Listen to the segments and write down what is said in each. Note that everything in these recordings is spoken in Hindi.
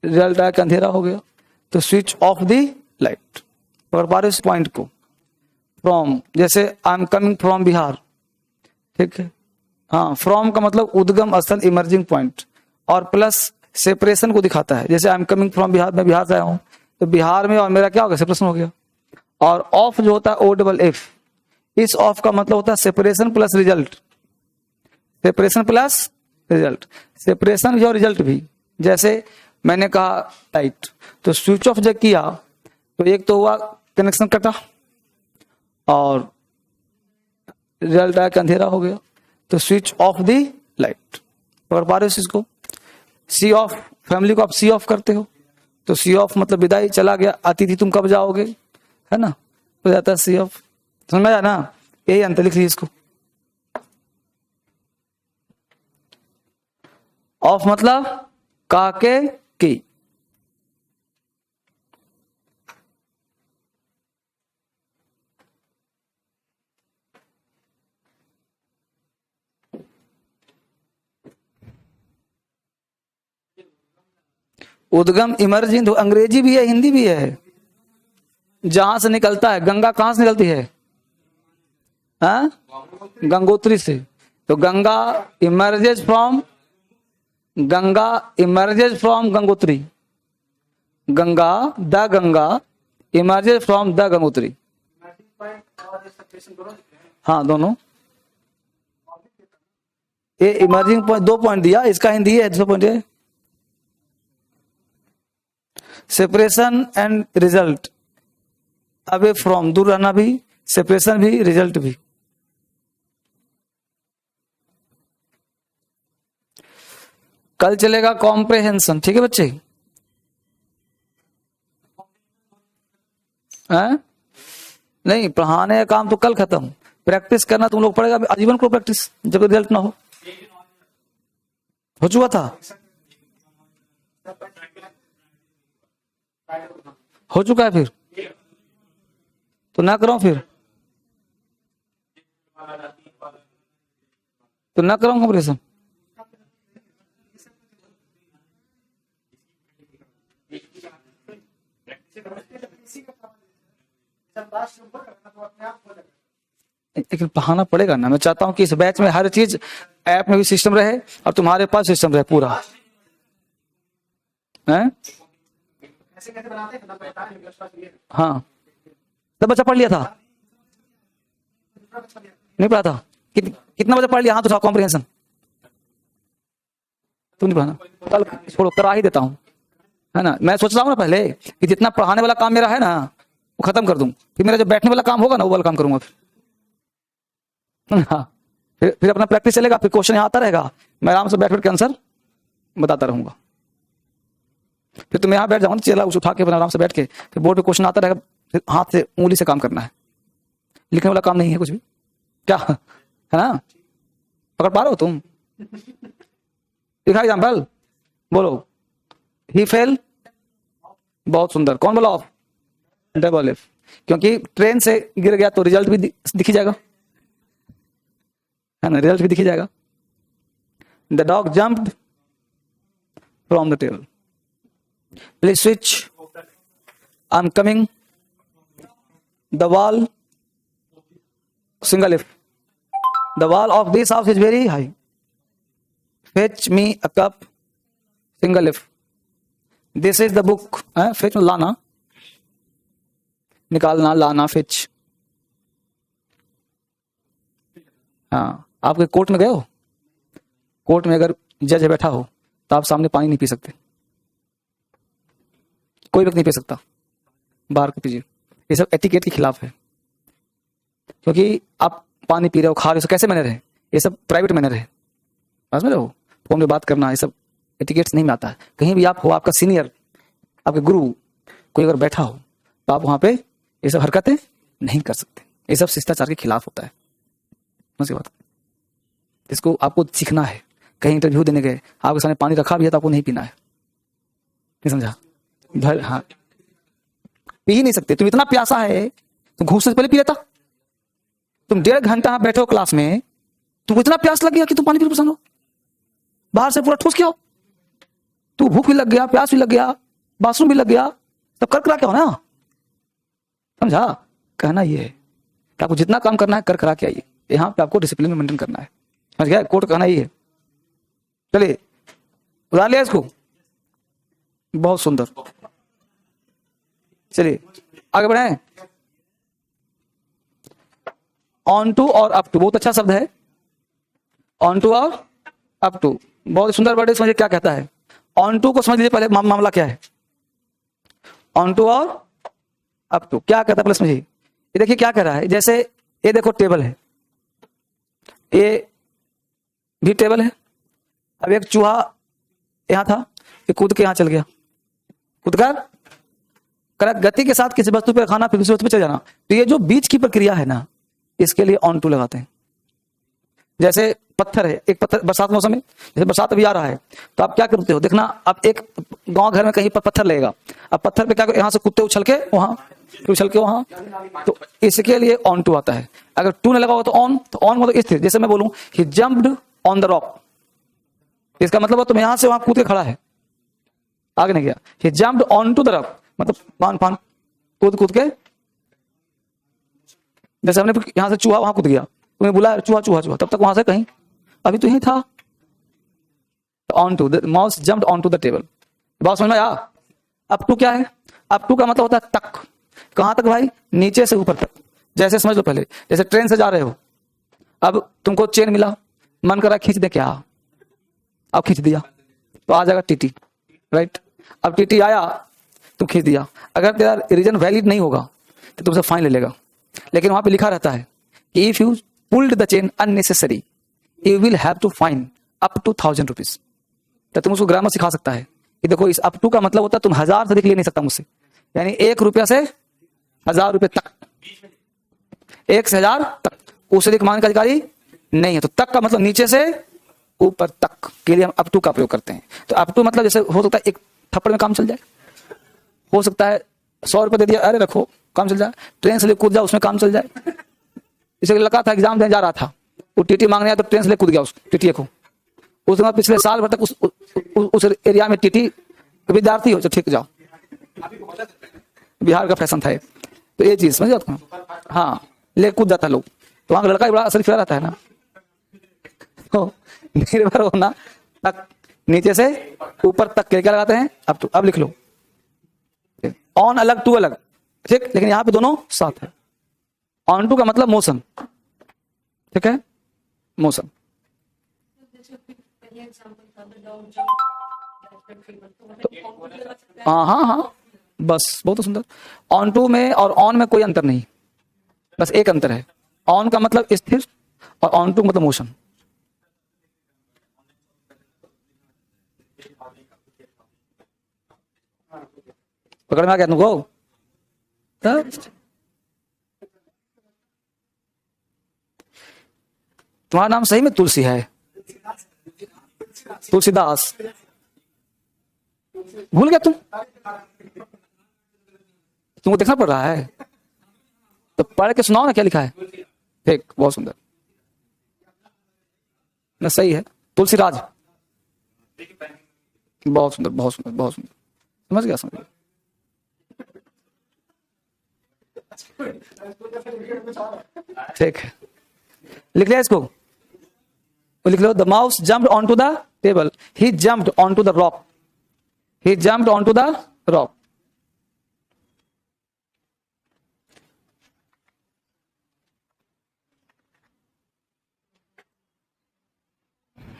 रिजल्ट आया कि अंधेरा हो गया, तो स्विच ऑफ दी लाइट। पकड़ पा रहे इस पॉइंट को? फ्रॉम, जैसे I am coming from Bihar, ठीक है। हाँ, फ्रॉम का मतलब उद्गम स्थल, इमर्जिंग पॉइंट, और प्लस सेपरेशन को दिखाता है। जैसे I am coming from Bihar, मैं बिहार से आया हूँ, तो बिहार में और मेरा क्या हो गया, सेपरेशन हो गया। और ऑफ जो होता है ओ डबल एफ, इस ऑफ का मतलब होता है separation plus result, separation plus result, separation भी और रिजल्ट भी। जैसे मैंने कहा लाइट, तो स्विच ऑफ जब किया तो एक तो हुआ कनेक्शन कटा और रिजल्ट आया कि अंधेरा हो गया, तो स्विच ऑफ दी लाइट। पकड़ पा रहे हो इसको? सी ऑफ, फैमिली को आप सी ऑफ करते हो, तो सी ऑफ मतलब विदाई, चला गया, अतिथि तुम कब जाओगे, है ना, हो जाता है सी ऑफ। समझ में आया ना? यही अंतर, लिख लीजिए इसको। ऑफ मतलब काके की, उद्गम इमर्जिंग, अंग्रेजी भी है हिंदी भी है। जहां से निकलता है, गंगा कहां से निकलती है? हाँ? गंगोत्री से। तो Ganga emerges from, Ganga emerges from Gangotri, Ganga the Ganga emerges from the Gangotri. हाँ, दोनों। ये इमर्जिंग पॉइंट, 2 पॉइंट दिया, इसका हिंदी है, दूसरा पॉइंट है separation and result, away from, दूर रहना भी, सेपरेशन भी, रिजल्ट भी। कल चलेगा कॉम्प्रेहेंशन, ठीक है बच्चे? हैं? नहीं, पढ़ाने का काम तो कल खत्म, प्रैक्टिस करना तुम लोग पड़ेगा आजीवन को, प्रैक्टिस जब रिजल्ट ना हो चुका था, हो चुका है, फिर तो ना कराऊं, फिर तो ना कराऊं कॉम्प्रेहेंशन। लेकिन पढ़ाना पड़ेगा ना, मैं चाहता हूं कि इस बैच में हर चीज ऐप में भी सिस्टम रहे और तुम्हारे पास सिस्टम रहे पूरा, है? हाँ, सब बच्चा पढ़ लिया था? नहीं पढ़ा था? कितना बच्चा पढ़ लिया? हाँ तो था कॉम्प्रिहेंशन, तुम नहीं पढ़ाना, कल छोड़ो, करा ही देता हूँ, है ना। मैं सोच रहा हूँ ना पहले कि जितना पढ़ाने वाला काम मेरा है ना वो खत्म कर दूं, फिर मेरा जो बैठने वाला काम होगा ना वो वाला काम करूंगा फिर। हाँ, फिर अपना प्रैक्टिस चलेगा, फिर क्वेश्चन यहाँ आता रहेगा, मैं आराम से बैठ बैठ के आंसर बताता रहूंगा। फिर तुम यहाँ बैठ जाओ, चला उठा के आराम से बैठ के, फिर बोर्ड पे क्वेश्चन आता रहेगा, फिर हाथ से उंगली से काम करना है, लिखने वाला काम नहीं है कुछ भी, क्या है ना? पकड़ पा रहे हो तुम? दिखा एग्जाम्पल, बोलो। ही फेल, बहुत सुंदर। कौन बोला ऑफ? डबल एफ, क्योंकि ट्रेन से गिर गया तो रिजल्ट भी दिखी जाएगा, है ना, रिजल्ट भी दिखी जाएगा। The dog jumped from the table, please switch, I am coming, the wall, single F, the wall of this house is very high, fetch me a cup, single F, this is the book, fetch लाना, निकालना, लाना, फेच। हाँ, आप कोर्ट में गए हो? कोर्ट में अगर जज बैठा हो तो आप सामने पानी नहीं पी सकते, कोई व्यक्ति नहीं पी सकता, बाहर के पीजिए। ये सब एटिकेट के खिलाफ है, क्योंकि आप पानी पी रहे हो, खा रहे हो, कैसे मैनर है? ये सब प्राइवेट मैनर है, समझ में रहो। फोन में बात करना, ये सब एटिकेट्स नहीं में आता है। कहीं भी आप हो, आपका सीनियर, आपके गुरु कोई अगर बैठा हो तो आप वहां पे ये सब हरकतें नहीं कर सकते, ये सब शिष्टाचार के खिलाफ होता है। समझ बात, इसको आपको सीखना है। कहीं इंटरव्यू देने गए, आपके सामने पानी रखा भी है तो आपको नहीं पीना है, नहीं समझा? हाँ, पी ही नहीं सकते। तुम इतना प्यासा है, तुम घूस से पहले पी लेता। तुम 1.5 घंटा बैठे हो क्लास में, तुमको इतना प्यास लग गया कि तुम पानी पी पसंद हो, बाहर से पूरा ठूस के आओ, टू भूख भी लग गया, प्यास भी लग गया, बाथरूम भी लग गया, तब कर करा के हो ना, समझा? कहना ये है कि आपको जितना काम करना है कर करा के आइए, यहाँ पे आपको डिसिप्लिन में मेंटेन करना है, समझ गया? कोर्ट कहना ये है। चलिए उतार लिया इसको, बहुत सुंदर। चलिए आगे बढ़े। ऑन टू और अप टू, बहुत अच्छा शब्द है, ऑन टू और अप टू, बहुत सुंदर वर्ड है। समझिए क्या कहता है। ऑन टू को समझ लीजिए पहले, मामला क्या है। ऑन टू और अप टू क्या कहता है पहले समझिए। ये देखिए क्या कह रहा है, जैसे ये देखो टेबल है, ये भी टेबल है। अब एक चूहा यहां था, ये कूद के यहां चल गया, कूदकर गति के साथ किसी वस्तु पे खाना, फिर दूसरी वस्तु पे चल जाना। तो ये जो बीच की प्रक्रिया है ना, इसके लिए ऑन टू लगाते हैं। जैसे पत्थर है, एक पत्थर बरसात मौसम में, जैसे बरसात अभी आ रहा है, तो आप क्या करते हो, देखना आप एक गांव घर में कहीं पर पत्थर लगेगा, अब पत्थर पे क्या, यहाँ से कुत्ते उछल के वहां, उछल के वहां, तो इसके लिए ऑन टू आता है। अगर टू ने लगा हुआ तो ऑन मतलब स्थिर। जैसे मैं बोलूं ही जंप्ड ऑन द रॉक, इसका मतलब तुम यहां से वहां कूद के खड़ा है, आगे नहीं गया। He jumped on to the rock मतलब पान कूद के, जैसे हमने यहां से चूहा वहां कूद गया, तुम्हें बुलाया चूहा चूहा चूहा, तब तक वहां से कहीं अभी तो यही था। On to, the mouse jumped on to the table. बात समझ में आया? अप टू क्या है? अप टू का मतलब होता है तक। कहां तक भाई? नीचे से ऊपर तक। जैसे समझ लो पहले, जैसे ट्रेन से जा रहे हो, अब तुमको चेन मिला, मन करा खींच दे, क्या अब खींच दिया तो आ जाएगा टीटी, राइट? अब टीटी आया, तुम खींच दिया, अगर तेरा रीजन वैलिड नहीं होगा तो तुमसे फाइन ले लेगा। लेकिन वहां पे लिखा रहता है कि if you pulled the chain unnecessary you will have to fine up to 1000 rupees. तो तुम उसको ग्रामर सिखा सकता है कि देखो इस अप टू का मतलब होता है तुम 1000 से अधिक ले नहीं सकता मुझसे, यानी 1 रुपया से 1000 रुपये तक, 1 से 1000 तक, उससे अधिक मांगने का अधिकारी नहीं है। तो तक का मतलब नीचे से ऊपर तक के लिए हम अप टू का प्रयोग करते हैं। तो अप टू मतलब जैसे हो सकता है एक थप्पड़ में काम चल जाए, हो सकता है 100 रुपये दे दिया, अरे रखो काम चल जाए, ट्रेन से ले कूद जाओ उसमें काम चल जाए। इसे लगा था एग्जाम देने जा रहा था, वो टीटी मांगने आया तो ट्रेन से ले कूद गया उस टीटी को। उसके बाद पिछले साल भर तक उस एरिया में टीटी विद्यार्थी हो, ठीक जाओ, बिहार का फैशन था ये। तो ये चीज समझ जाता हूँ, हाँ ले कूद जाता लोग, तो वहां का लड़का भी बड़ा असर फिरा रहता है ना, तो निर्भर होना तक, नीचे से ऊपर तक क्या लगाते हैं अब तो। अब लिख लो ऑन अलग टू अलग, ठीक, लेकिन यहां पे दोनों साथ है। ऑन टू का मतलब मोशन, ठीक है, मोशन। हाँ हाँ हाँ, बस बहुत सुंदर। ऑन टू में और ऑन में कोई अंतर नहीं, बस एक अंतर है, ऑन का मतलब स्थिर और ऑन टू मतलब मोशन। पकड़ में आ गया तुमको? तुम्हारा नाम सही में तुलसी है? तुलसीदास, भूल गया तुमको देखना पड़ रहा है, तो पढ़ के सुनाओ ना क्या लिखा है। ठीक, बहुत सुंदर ना, सही है, तुलसीराज, बहुत सुंदर बहुत सुंदर बहुत सुंदर, समझ गया समझ गया। ठीक है, लिख लिया इसको, लिख लो। The mouse jumped on to the table, he jumped on to the rock, he jumped on to the rock.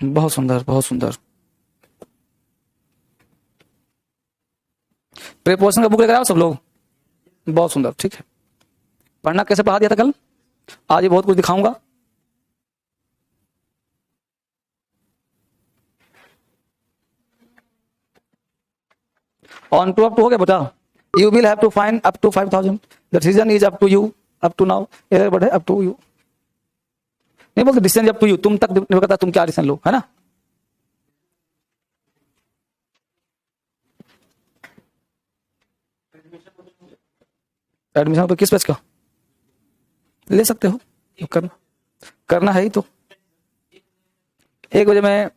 बहुत सुंदर बहुत सुंदर। प्रीपोजिशन का बुक लेकर आओ सब लोग, बहुत सुंदर, ठीक है। पढ़ना कैसे पढ़ा दिया था कल, आज ये बहुत कुछ दिखाऊंगा। ऑन टू अप टू हो गया बेटा। You will have to find up to 5000, the decision is up to you, up to now error word है अप टू यू, नहीं बोलते डिसीजन अप टू यू, तुम तक निर्भर करता है तुम क्या डिसीजन लो, है ना। एडमिशन पर किस पेज का ले सकते हो, तो करना है ही तो। 1 बजे में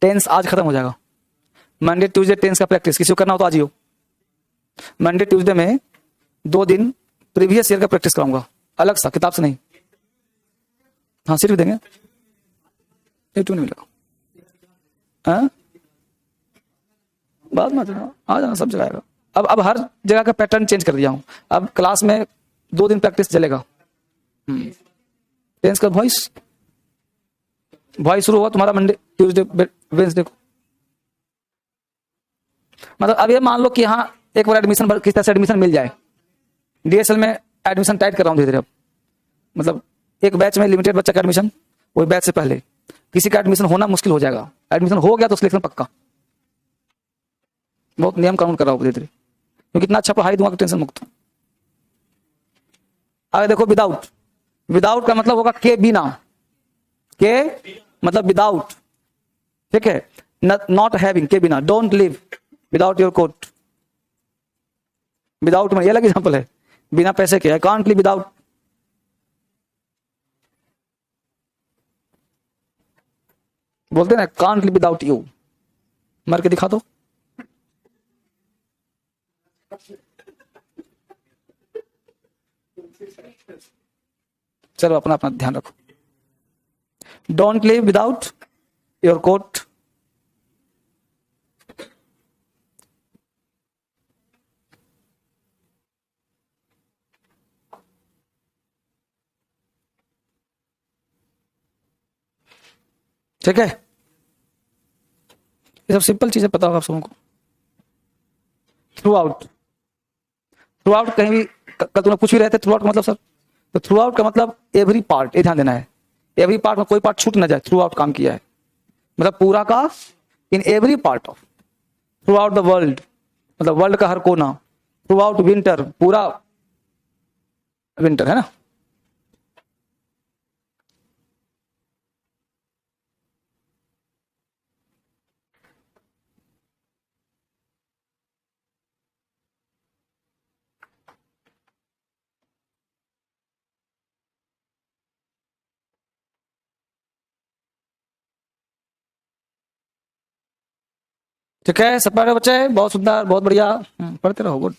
टेंस आज खत्म हो जाएगा, मंडे ट्यूसडे टेंस का प्रैक्टिस किसी को करना हो तो आज ही हो। मंडे ट्यूसडे में 2 दिन प्रीवियस ईयर का प्रैक्टिस कराऊंगा, अलग सा, किताब से नहीं। हाँ सिर्फ देंगे, नहीं मिलेगा। हाँ बाद में आ जाना, सब जगह आएगा। अब हर जगह का पैटर्न चेंज कर दिया हूं। अब क्लास में 2 दिन प्रैक्टिस चलेगा। टेंस का वॉइस शुरू हुआ तुम्हारा मंडे ट्यूसडे वेडनेसडे को। मतलब अब ये मान लो कि यहाँ एक बार एडमिशन किस तरह से एडमिशन मिल जाए। डीएसएल में एडमिशन टाइट कर रहा हूँ धीरे धीरे। अब मतलब एक बैच में लिमिटेड बच्चा का एडमिशन, वही बैच से पहले किसी का एडमिशन होना मुश्किल हो जाएगा। एडमिशन हो गया तो सिलेक्शन पक्का। बहुत नियम कानून कर रहा हूँ धीरे धीरे, क्योंकि इतना अच्छा पढ़ाई दूंगा कि टेंशन मुक्त। आगे देखो विदाउट। विदाउट का मतलब होगा के बिना, के मतलब विदाउट, ठीक है। नॉट हैविंग, के बिना। Don't live without your coat. Without में ये अलग एग्जांपल है, बिना पैसे के। I can't live without. बोलते ना कांट लिव विदाउट यू। मर के दिखा दो। चलो अपना अपना ध्यान रखो। Don't live without your coat. ठीक है, ये सब सिंपल चीजें पता होगा आप सबको। Through out. थ्रू आउट कहीं भी कल तुमने पूछ भी रहे थे थ्रू आउट का मतलब सर, तो थ्रू आउट का मतलब एवरी पार्ट, ये ध्यान देना है। एवरी पार्ट में कोई पार्ट छूट ना जाए, थ्रू आउट काम किया है मतलब पूरा का, in every part of, through out the world मतलब वर्ल्ड का हर कोना। थ्रू आउट विंटर, पूरा विंटर है ना। ठीक है, सब पढ़ रहे बच्चे, बहुत सुंदर, बहुत बढ़िया। पढ़ते रहो, गुड।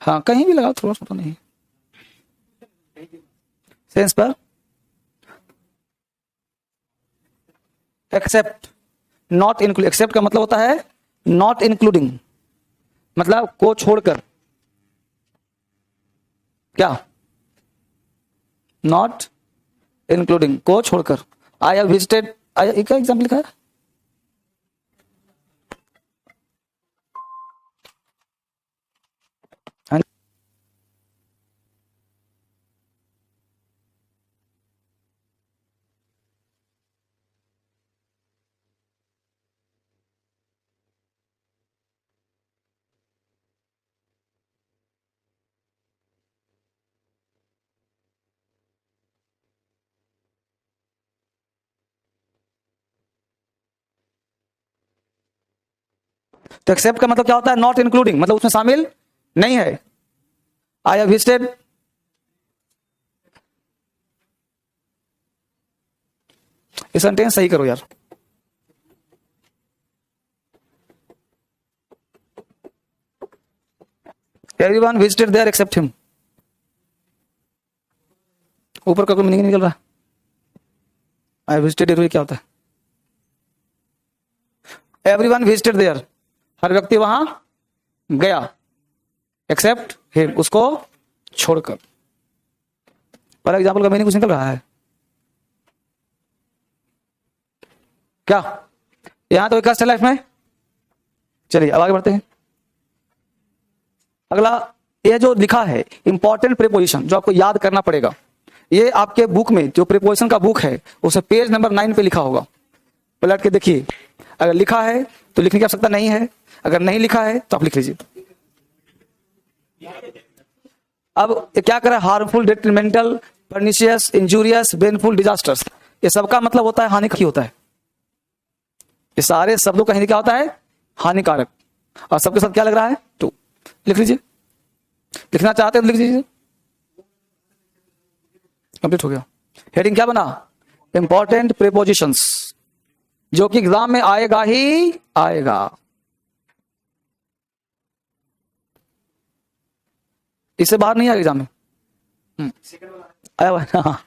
हाँ कहीं भी लगाओ, थोड़ा सा नहीं। सेंस पर एक्सेप्ट, नॉट इंक्लूड। एक्सेप्ट का मतलब होता है नॉट इंक्लूडिंग, मतलब को छोड़कर। क्या? नॉट इंक्लूडिंग, को छोड़कर। आई हैव विजिटेड, क्या एग्जाम्पल लिखा है? तो एक्सेप्ट का मतलब क्या होता है? नॉट इंक्लूडिंग, मतलब उसमें शामिल नहीं है। आई हैव विजिटेड, ये सेंटेंस सही करो यार। Everyone visited there except him. ऊपर का कोई मीनिंग नहीं निकल रहा। आई विजिटेड एवरी क्या होता है? एवरीवन विजिटेड देयर, हर व्यक्ति वहां गया, एक्सेप्ट हिम, उसको छोड़कर। पर एग्जाम्पल का मीनिंग कुछ निकल रहा है क्या? यहां तो एक कष्ट है लाइफ में। चलिए अब आगे बढ़ते हैं। अगला, ये जो लिखा है इंपॉर्टेंट प्रीपोजिशन, जो आपको याद करना पड़ेगा, ये आपके बुक में जो प्रीपोजिशन का बुक है उसे पेज नंबर 9 पे लिखा होगा। पलट के देखिए, अगर लिखा है तो लिखने की आवश्यकता नहीं है, अगर नहीं लिखा है तो आप लिख लीजिए। अब क्या करें? Harmful, detrimental, pernicious, injurious, baneful, disasters, ये सबका मतलब होता है हानिकारक होता है। ये सारे शब्दों का हिंदी क्या होता है? हानिकारक। और सबके साथ क्या लग रहा है? टू। लिख लीजिए, लिखना चाहते हैं तो लिख लीजिए। कंप्लीट हो गया। हेडिंग क्या बना? इंपॉर्टेंट प्रीपोजिशंस, जो कि एग्जाम में आएगा ही आएगा। इससे बाहर नहीं आएगा एग्जाम में। आया हुआ है ना,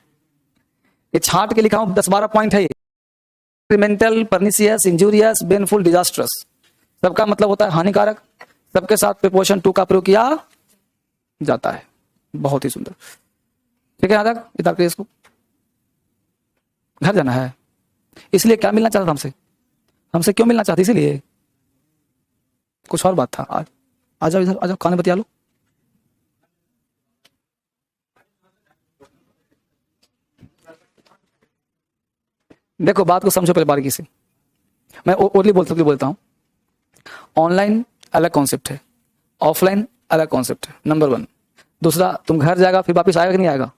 ये छांट के लिखा हूं, 10-12 पॉइंट है ये। एक्सपेरिमेंटल, परनिशियस, इंजूरियस, बेनफुल, डिजास्ट्रस, सबका मतलब होता है हानिकारक। सबके साथ प्रीपोजिशन टू का प्रयोग किया जाता है। बहुत ही सुंदर, ठीक है। यहाँ तक इतना क्लियर। इसको घर जाना है, इसलिए क्या मिलना चाहता था हमसे? हमसे क्यों मिलना चाहती? इसीलिए कुछ और बात था। आ जाओ इधर, आ जाओ, खाने बतिया लो। देखो बात को समझो पहले बारीकी से। मैं ओरली बोलता हूं। ऑनलाइन अलग कॉन्सेप्ट है, ऑफलाइन अलग कॉन्सेप्ट है, नंबर 1। दूसरा, तुम घर जाएगा फिर वापस आएगा कि नहीं आएगा?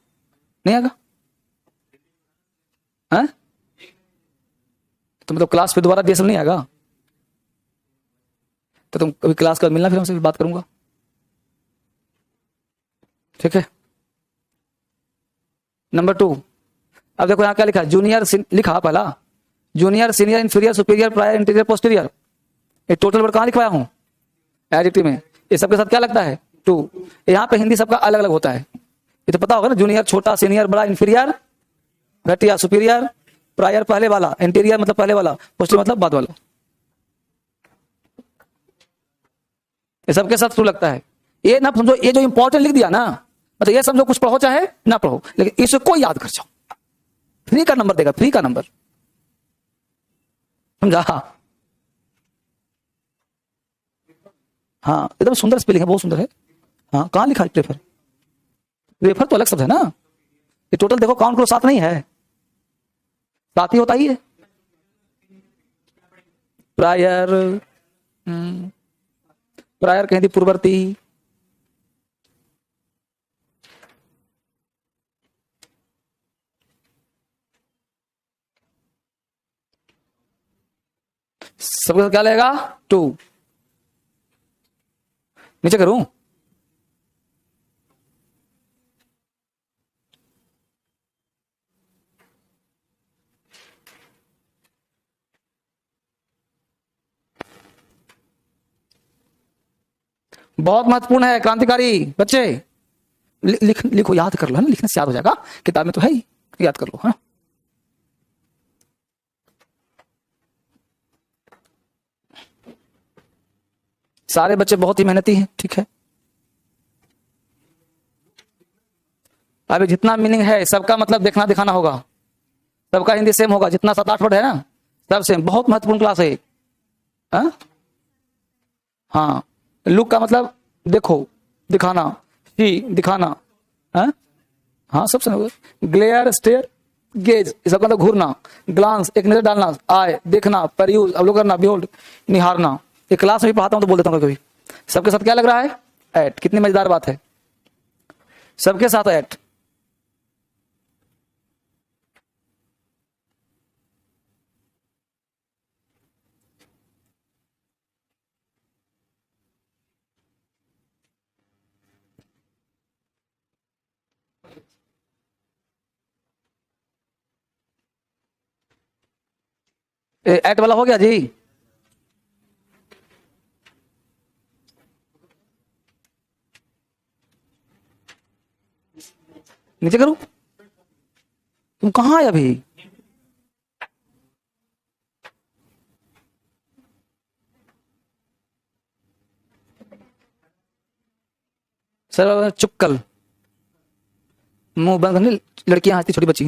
नहीं आएगा। हैं? तो मतलब क्लास फिर दोबारा DSL नहीं आएगा? तो तुम कभी क्लास कर मिलना, फिर हमसे बात करूंगा, ठीक है। नंबर 2, अब देखो यहाँ क्या लिखा है? जूनियर लिखा पहला, junior, senior, inferior, superior, prior, interior, posterior. ये टोटल वर्ड कहाँ लिखवाया हूँ? एडिटिव में। ये सबके साथ क्या लगता है? 2। यहाँ पे हिंदी सबका अलग अलग होता है, ये तो पता होगा ना। जूनियर छोटा, सीनियर बड़ा, इंफीरियर घटिया, सुपीरियर प्रायर पहले वाला, इंटीरियर मतलब पहले वाला, पोस्टीरियर मतलब बाद वाला। ये सबके साथ टू लगता है। ये ना समझो, ये जो इंपॉर्टेंट लिख दिया ना, मतलब ये समझो कुछ पढ़ो चाहे ना पढ़ो, लेकिन इसको याद कर जाओ। फ्री का नंबर देगा, फ्री का नंबर, समझा? हाँ एकदम सुंदर स्पेलिंग है, बहुत सुंदर है। हाँ कहाँ लिखा है प्रेफर? प्रेफर तो अलग शब्द है ना। ये टोटल देखो, काउंट करो, 7 नहीं है, 7 ही होता ही है। प्रायर, प्रायर कहीं थी पूर्ववर्ती, सबके क्या लगेगा? 2। नीचे करूं? बहुत महत्वपूर्ण है, क्रांतिकारी बच्चे। लिखो, याद कर लो, है ना, लिखने से याद हो जाएगा। किताब में तो है ही, याद कर लो। हाँ सारे बच्चे बहुत ही मेहनती हैं, ठीक है। अभी जितना मीनिंग है सबका मतलब देखना दिखाना होगा, सबका हिंदी सेम होगा, जितना 7-8 वर्ड है ना सब सेम। बहुत महत्वपूर्ण क्लास है। हाँ हाँ, लुक का मतलब देखो, दिखाना, सी दिखाना, हाँ हाँ सब समझ। ग्लेयर, स्टेयर, गेज, इसका मतलब घूरना, ग्लांस एक नजर डालना, आय देखना, परयूज अवलोकन करना, बिहोल्ड निहारना। ये क्लास में भी पढ़ाता हूं तो बोल देता हूं कभी। सबके साथ क्या लग रहा है? एट। कितनी मजेदार बात है, सबके साथ एट। एट वाला हो गया जी। नीचे करूं? तुम कहां आए अभी? सर चुक्कल, मुंह बंद करने, लड़कियां हंसती, छोटी बच्ची।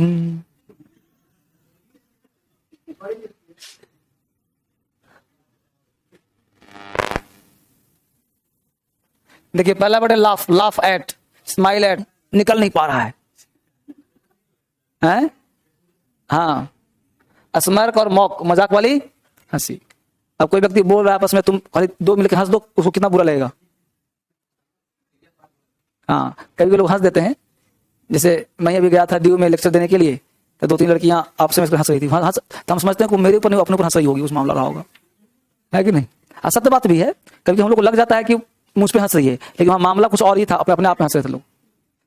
देखिए पहला वर्ड है laugh, laugh at, smile at, निकल नहीं पा रहा है, हैं? हाँ, स्मर्क और मॉक, मजाक वाली हंसी। अब कोई व्यक्ति बोल रहा है आपस में, तुम खाली 2 मिलकर हंस दो, उसको कितना बुरा लगेगा। हाँ कभी लोग हंस देते हैं। जैसे मैं अभी गया था ड्यू में लेक्चर देने के लिए, तो 2-3 लड़कियां आपस में हंस रही थी। हंस तो हम समझते हैं कि मेरे ऊपर नहीं, अपने ऊपर हंस रही होगी, उस मामला रहा होगा, है कि नहीं? सत्य बात भी है, कभी हम लोग को लग जाता है कि मुझ पे हंस रही है, लेकिन वहां मामला कुछ और ही था, अपने आप में हंस रहे थे लोग।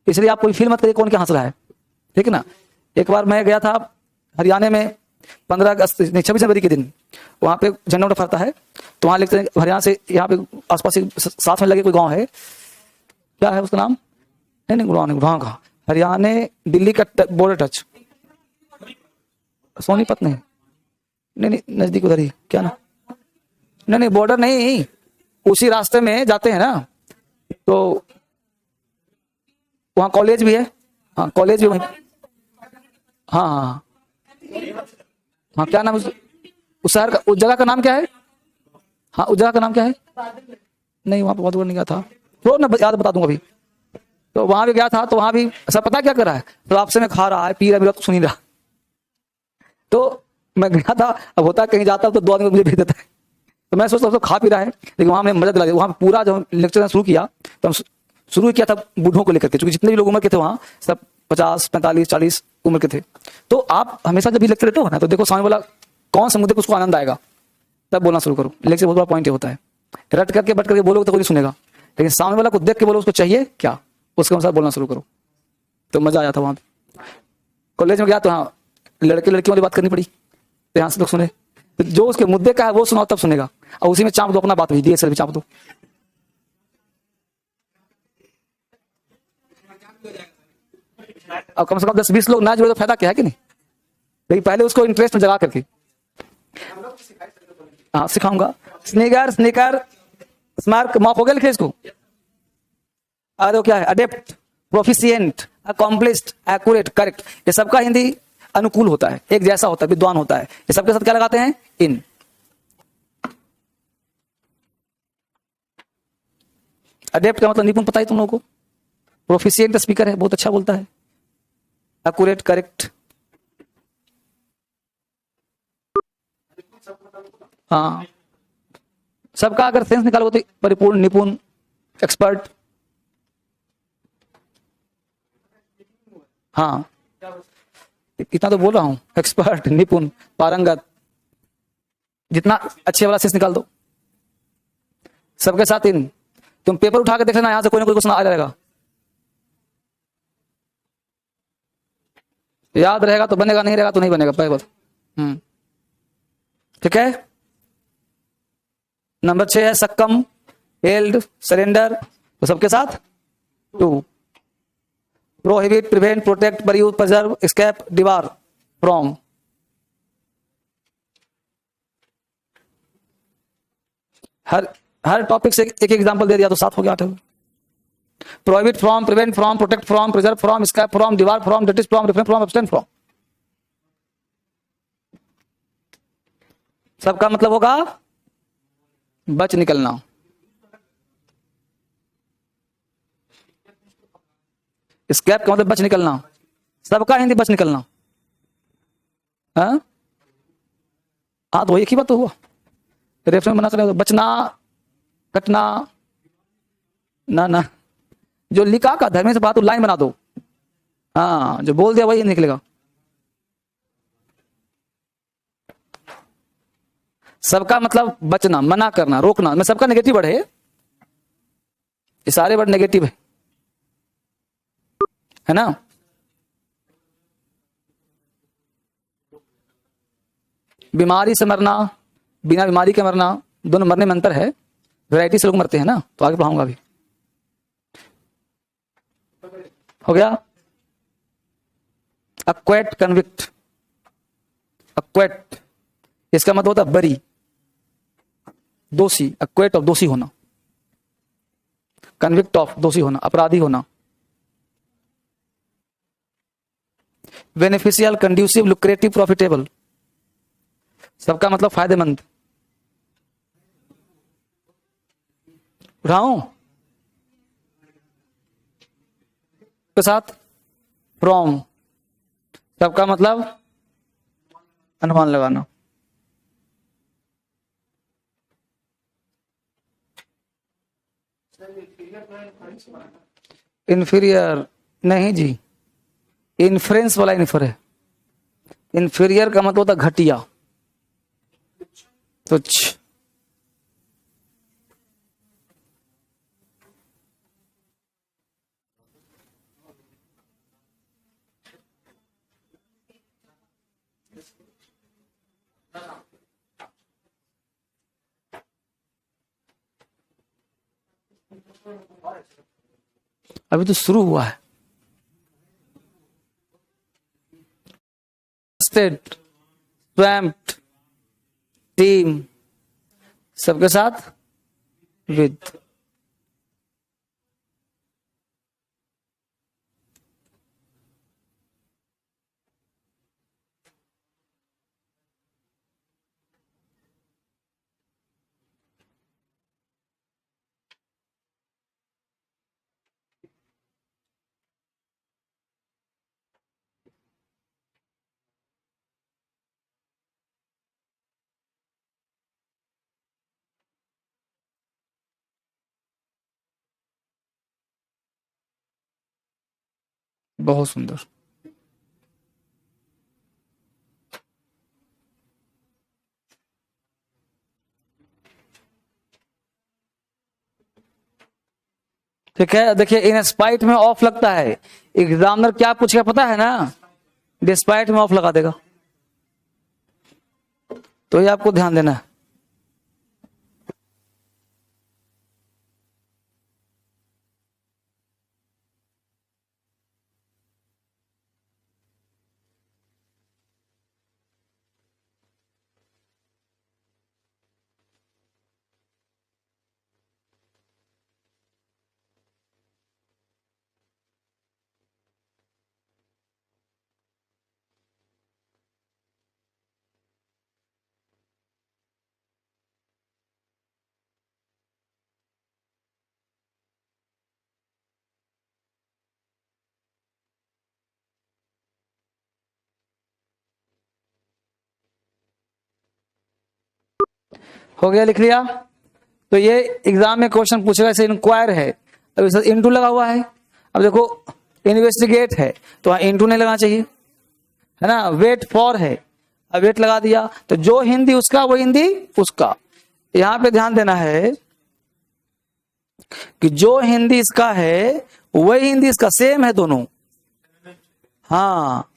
इसलिए आप कोई फील मत करिए कौन क्या हंस रहा है, ठीक है ना। एक बार मैं गया था हरियाणा में 15 अगस्त नहीं 26 जनवरी के दिन वहां पे झंडा उठा फहरता है, तो वहां लिखते हैं हरियाणा से यहाँ पे आसपास साथ में लगे कोई गांव है, क्या है उसका नाम, नहीं नहीं गुड़गांव नहीं, गुड़गांव का हरियाणा दिल्ली का बॉर्डर टच, सोनीपत नहीं, नहीं नजदीक उधर ही, क्या ना, नहीं बॉर्डर नहीं, उसी रास्ते में जाते हैं ना, तो वहाँ कॉलेज भी है, हाँ कॉलेज भी वहीं, हाँ हाँ हाँ, क्या नाम उस शहर का, उस जगह का नाम क्या है, हाँ उस जगह का नाम क्या है, नहीं वहां पर बहुत दूर नहीं गया था, तो मैं याद बता दूंगा अभी, तो वहां भी गया था, तो वहां भी सब पता क्या कर रहा है, तो आपसे में खा रहा है पी रहा है, मेरा तो सुन ही रहा, तो मैं गया था, अब होता कहीं जाता तो 2 आदमी मुझे भेज देता है, तो मैं सोचता तो खा पी रहा है, लेकिन वहां हमने मजा दिला दिया, वहां पूरा जब लेक्चर शुरू किया तो हम शुरू किया था बूढ़ों को लेकर के, क्योंकि जितने भी लोग उम्र के थे वहां सब 50, 45, 40 उम्र के थे, तो आप हमेशा जब भी लेक्चर देते हो ना, तो देखो सामने वाला कौन से मुद्दे पर उसको आनंद आएगा तब बोलना शुरू करो, लेक्चर बहुत बड़ा पॉइंट ये होता है, रट करके बट करके बोलोगे तो कोई नहीं सुनेगा, लेकिन सामने वाला को देख के बोलो उसको चाहिए क्या, उसके अनुसार बोलना शुरू करो, तो मजा आया था वहां पे। कॉलेज में गया तो हाँ लड़के लड़कियों वाली बात करनी पड़ी, तो यहाँ से लोग सुने, तो जो उसके मुद्दे का है वो सुनाओ तब सुनेगा, और उसी में चाप दो अपना बात हुई, DSL भी चाप दो, अब कम से कम 10-20 लोग ना जुड़े तो फायदा क्या है कि नहीं, लेकिन पहले उसको इंटरेस्ट में जगा करके, हाँ सिखाऊंगा, स्नीकर स्नीकर स्मार्क माफ हो गया लिखे इसको, अरे क्या है, अडेप्ट, प्रोफिशिएंट, अकॉम्प्लिस्ड, एक्यूरेट, करेक्ट, ये सबका हिंदी अनुकूल होता है, एक जैसा होता है, विद्वान होता है, ये सबके साथ क्या लगाते हैं, इन। अडेप्ट का मतलब निपुण, पता ही तुम लोगों को, प्रोफिशिएंट स्पीकर है, बहुत अच्छा बोलता है, एक्यूरेट, करेक्ट, हाँ सबका अगर सेंस निकालो तो परिपूर्ण, निपुण, एक्सपर्ट, हाँ इतना तो बोल रहा हूं, एक्सपर्ट, निपुण, पारंगत, जितना अच्छे वाला सेंस निकाल दो, सबके साथ इन, तुम पेपर उठा के देख लेना, यहां से कोई ना कोई क्वेश्चन आ जाएगा, याद रहेगा तो बनेगा, नहीं रहेगा तो नहीं बनेगा, पहले बात। ठीक है, नंबर 6 है सक्कम, हेल्ड, सरेंडर, तो सबके साथ 2, prohibit, prevent, protect, peruse, preserve, escape, debar from, हर टॉपिक से एक एग्जांपल दे दिया तो 7 हो गया, 8 हो गया, prohibit from, prevent from, protect from, preserve from, escape from, debar from, desist from, refrain from, abstain from, सबका मतलब होगा बच निकलना, स्केप का मतलब बच निकलना, सबका हिंदी बच निकलना, हाँ तो एक ही बात तो हुआ, रेफरेंस बना कर बचना, कटना, ना ना, जो लिखा का धर्म से बात लाइन बना दो, हाँ जो बोल दिया वही निकलेगा, सबका मतलब बचना, मना करना, रोकना, मैं सबका नेगेटिव वर्ड है, ये सारे वर्ड नेगेटिव है ना, बीमारी से मरना, बिना बीमारी के मरना, दोनों मरने में अंतर है, वैरायटी से लोग मरते हैं ना, तो आगे पढ़ाऊंगा अभी, हो गया, अक्वेट, कन्विक्ट, अक्वेट इसका मतलब होता है बरी, दोषी, अक्वेट ऑफ दोषी होना, कन्विक्ट ऑफ दोषी होना, अपराधी होना, बेनिफिशियल, कंड्यूसिव, लुक्रेटिव, प्रॉफिटेबल, सबका मतलब फायदेमंद, उठाऊं के साथ, फ्रॉम, सबका मतलब अनुमान लगाना, इंफीरियर नहीं जी, इन्फ्रेंस वाला इन्फर है, इंफीरियर का मतलब होता घटिया, तुच्छ, अभी तो शुरू हुआ है। स्टेट, स्वैम्प्ड, टीम, सबके साथ विद। बहुत सुंदर। ठीक है, देखिए इन स्पाइट में ऑफ लगता है। एग्जामिनर क्या पूछेगा पता है ना? डिस्पाइट में ऑफ लगा देगा, तो ये आपको ध्यान देना है। हो गया, लिख लिया। तो ये एग्जाम में क्वेश्चन पूछेगा, इसे इंक्वायर है, अब इसे इनटू लगा हुआ है। अब देखो इन्वेस्टिगेट है तो वहां इनटू नहीं लगाना चाहिए, है ना। वेट फॉर है, अब वेट लगा दिया, तो जो हिंदी उसका वो हिंदी उसका। यहां पे ध्यान देना है कि जो हिंदी इसका है वही हिंदी इसका, सेम है दोनों। हाँ,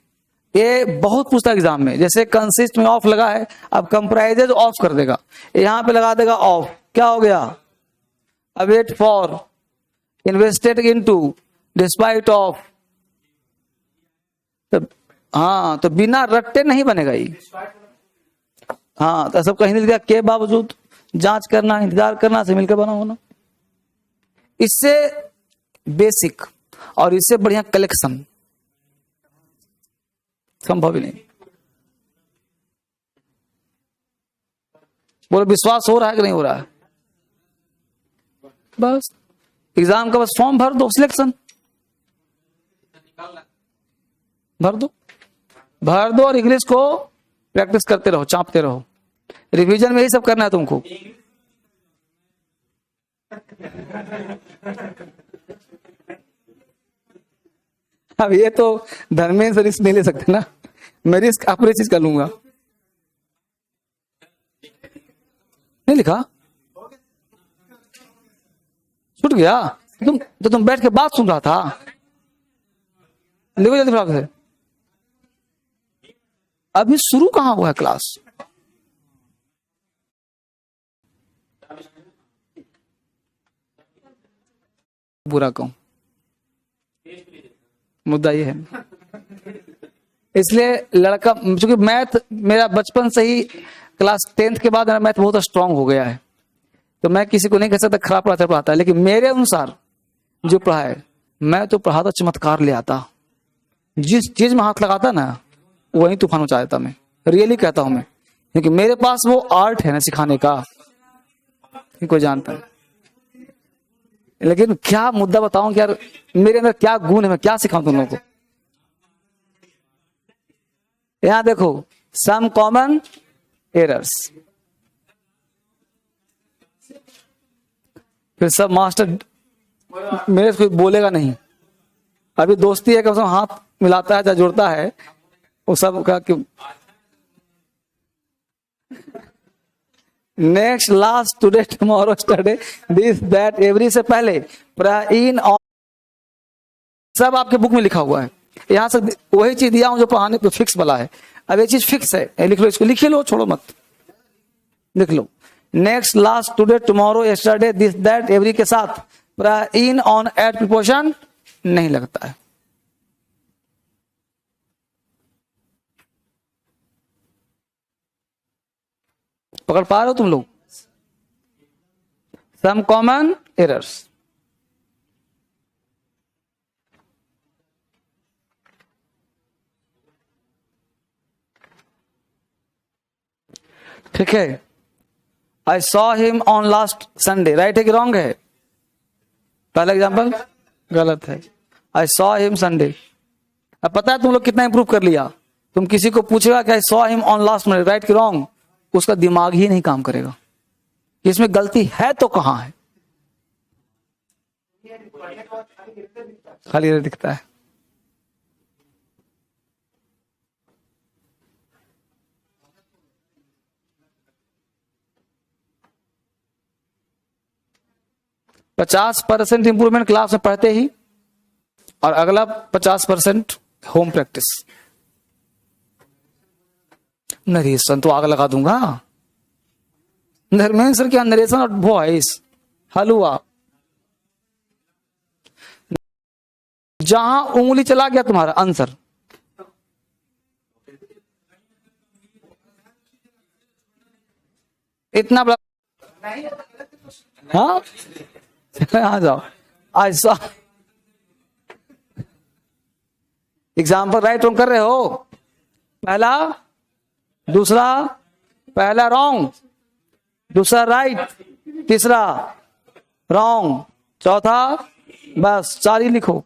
ये बहुत पूछता है एग्जाम में। जैसे कंसिस्ट में ऑफ लगा है, अब कंप्राइजेज ऑफ कर देगा, यहां पे लगा देगा ऑफ, क्या हो गया? Await for, invested into, despite of. तो हाँ, तो बिना रट्टे नहीं बनेगा ये। हाँ, तो सब कहीं नहीं दिया के बावजूद, जांच करना, इंतजार करना, से मिलकर बना होना। इससे बेसिक और इससे बढ़िया कलेक्शन संभव ही नहीं। बोलो विश्वास हो रहा है कि नहीं हो रहा है? बस एग्जाम का बस फॉर्म भर दो, सिलेक्शन भर दो और इंग्लिश को प्रैक्टिस करते रहो, चापते रहो। रिवीजन में ही सब करना है तुमको। अब ये तो धर्मेंद्र से रिस्क नहीं ले सकते ना, मैं रिस्क अपनी चीज कर लूंगा। नहीं लिखा, छूट गया। तुम बैठ के बात सुन रहा था। लिखो जल्दी फटाफट से। अभी शुरू कहां हुआ है क्लास? बुरा कहूं, मुद्दा ये है। इसलिए लड़का, चूंकि मैथ मेरा बचपन से ही, क्लास 10th के बाद मेरा मैथ बहुत स्ट्रांग हो गया है, तो मैं किसी को नहीं कह सकता खराब पढ़ाता है, लेकिन मेरे अनुसार जो पढ़ा है, मैं तो पढ़ाता चमत्कार ले आता। जिस चीज में हाथ लगाता ना वही तूफान मचा देता। मैं रियली कहता हूं मैं, क्योंकि मेरे पास वो आर्ट है ना सिखाने का, कोई जानता है। लेकिन क्या मुद्दा बताऊं कि यार मेरे अंदर क्या गुण है, मैं क्या सिखाऊं तुम लोगों को। यहां देखो, सम कॉमन एरर्स, फिर सब मास्टर मेरे से कोई बोलेगा नहीं। अभी दोस्ती है कि उसमें हाथ मिलाता है या जोड़ता है, वो सब का कि next, last, today, tomorrow, yesterday, this, that, every से पहले इन ऑन, सब आपके बुक में लिखा हुआ है। यहां से वही चीज दिया हूं जो पढ़ाने पे फिक्स वाला है। अब ये चीज फिक्स है, लिख लो इसको, लिख लो, छोड़ो मत, लिख लो। Next, last, today, tomorrow, yesterday, this, that, every के साथ इन ऑन एट प्रीपोजिशन नहीं लगता है। पकड़ पा रहे हो तुम लोग? Some common errors. ठीक है, I saw him on last Sunday, right है कि रॉन्ग है? पहला एग्जाम्पल गलत है। I saw him Sunday. अब पता है तुम लोग कितना इंप्रूव कर लिया? तुम किसी को पूछेगा कि आई saw him on last Monday, right कि रॉन्ग, उसका दिमाग ही नहीं काम करेगा। इसमें गलती है तो कहां है? खाली दिखता है। %50 इंप्रूवमेंट क्लास में पढ़ते ही, और अगला 50% होम प्रैक्टिस। नरेशन तो आग लगा दूंगा। धर्मेंद्र सर क्या नरेशन और वॉइस हलवा। जहां उंगली चला गया तुम्हारा आंसर। इतना बड़ा हाँ आ जाओ। I saw example right wrong कर रहे हो? पहला दूसरा, पहला रॉन्ग, दूसरा राइट, तीसरा रॉन्ग, चौथा बस 4 ही लिखो।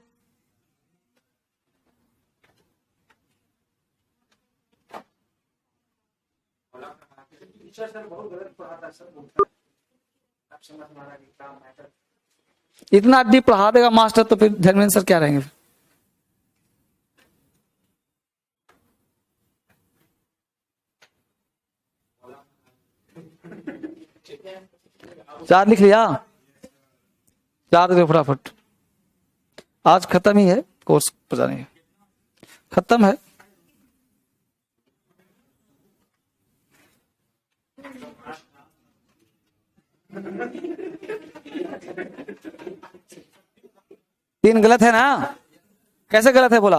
इतना डीप पढ़ा देगा मास्टर तो फिर धर्मेंद्र सर क्या रहेंगे? 4 लिख लिया? 4 लिखो फटाफट। आज खत्म ही है कोर्स, पता नहीं खत्म है। तीन गलत है ना? कैसे गलत है बोला?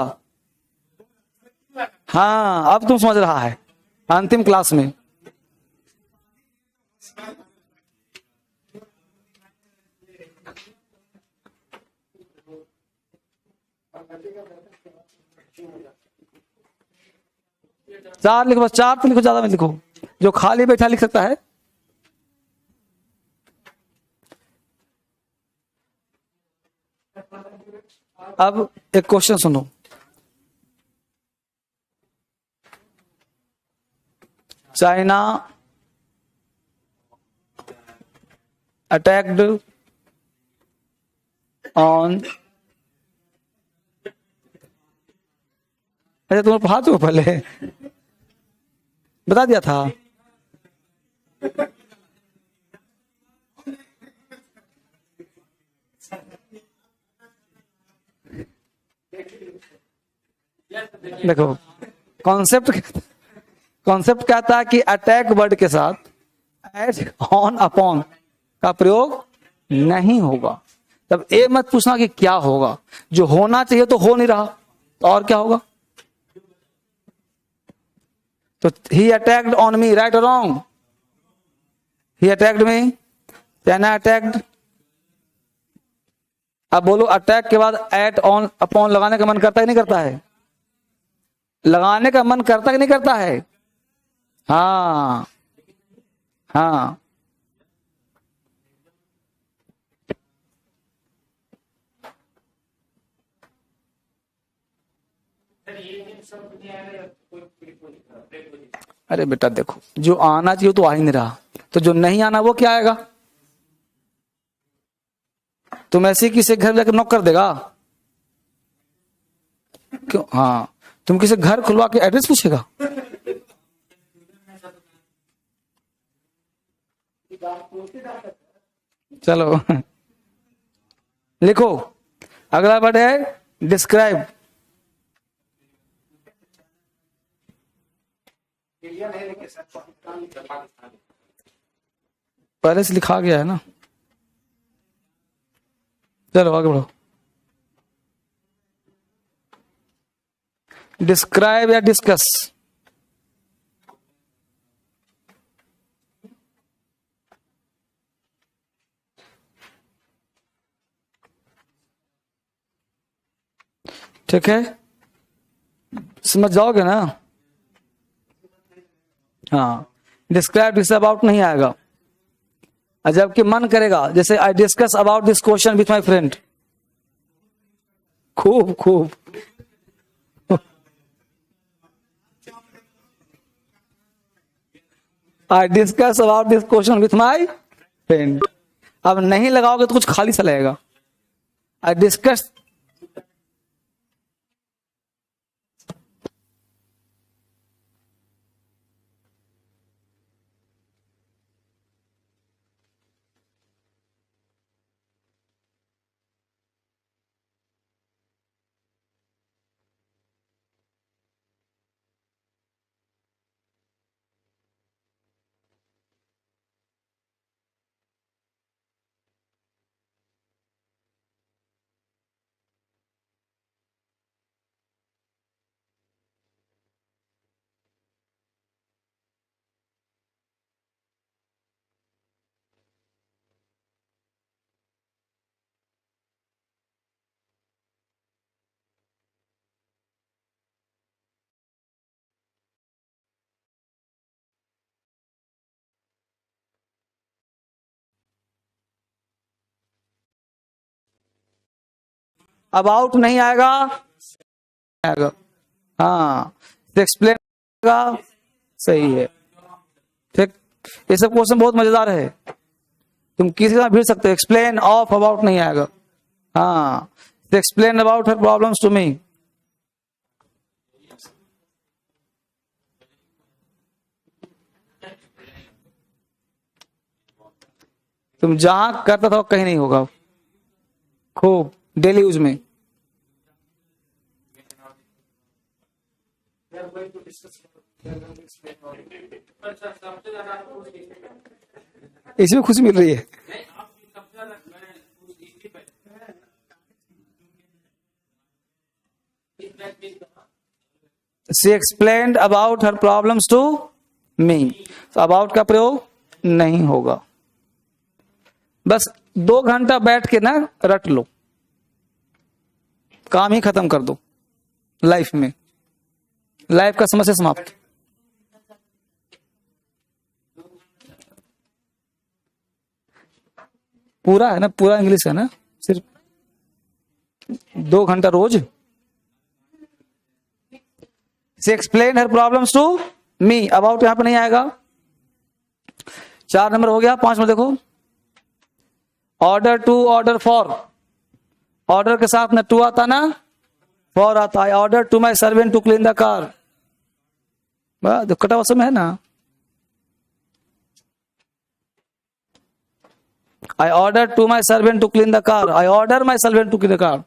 हाँ अब तुम समझ रहा है अंतिम क्लास में। चार लिखो, बस 4 तो लिखो, ज्यादा मत लिखो। जो खाली बैठा लिख सकता है। अब एक क्वेश्चन सुनो। चाइना अटैक्ड ऑन, अरे तुम पढ़ा चुके पहले, बता दिया था। देखो कॉन्सेप्ट कहता है कि अटैक वर्ड के साथ एट, ऑन, अपॉन का प्रयोग नहीं होगा। तब ये मत पूछना कि क्या होगा, जो होना चाहिए तो हो नहीं रहा, तो और क्या होगा? तो ही अटैक्ड ऑन मी, राइट और रॉन्ग? ही अटैक्ड मी, चाइना अटैक्ड। अब बोलो अटैक के बाद एट, ऑन, अपॉन लगाने का मन करता है नहीं करता है? लगाने का मन करता है नहीं करता है? हाँ हाँ। अरे बेटा देखो, जो आना चाहिए तो आ ही नहीं रहा, तो जो नहीं आना वो क्या आएगा? तुम ऐसे किसी घर जाकर नॉक कर देगा क्यों? हाँ, तुम किसी घर खुलवा के एड्रेस पूछेगा? चलो लिखो। अगला वर्ड है डिस्क्राइब। पहले से लिखा गया है ना। चलो आगे बढ़ो। डिस्क्राइब या डिस्कस। ठीक है, समझ जाओगे ना। हाँ, डिस्क्राइब डिस्कस अबाउट नहीं आएगा। जबकि मन करेगा, जैसे I discuss about this question with my friend, खूब खूब। I discuss about this question with my friend. अब नहीं लगाओगे तो कुछ खाली सा लगेगा। आई डिस्कस, अबाउट नहीं आएगा, आएगा। हाँ, एक्सप्लेन आएगा, सही है। ठीक, ये सब क्वेश्चन बहुत मजेदार है, तुम किसी का भी सकते हो। एक्सप्लेन ऑफ अबाउट नहीं आएगा। हाँ, explain about her problems to me. तुम जहां करता था कहीं नहीं होगा, खूब डेली यूज में। इसमें खुशी मिल रही है। She explained about her problems to me। तो अबाउट का प्रयोग नहीं होगा। बस 2 घंटा बैठ के ना रट लो, काम ही खत्म कर दो लाइफ में, लाइफ का समस्या समाप्त। पूरा है ना, पूरा इंग्लिश है ना, सिर्फ 2 घंटा रोज। She explained her problems to me। About यहां पर नहीं आएगा। 4 नंबर हो गया। 5 नंबर देखो, order to, order for. Order के साथ ना टू आता ना फॉर आता है। Order to my servant to clean the car, जो कटा हुआ समय है ना। I order to my servant to clean the car, I order my servant to clean the car.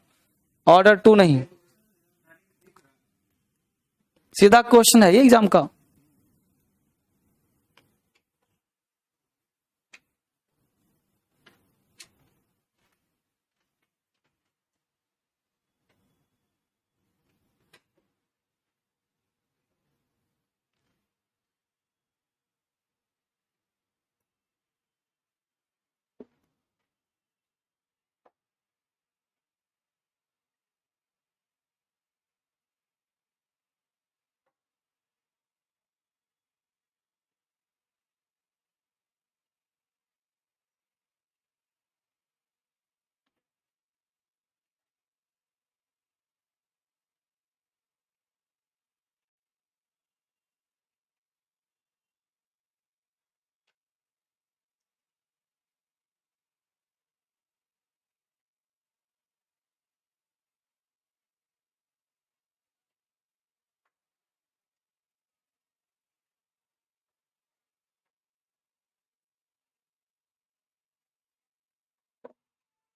Order to नहीं, सीधा क्वेश्चन है ये एग्जाम का।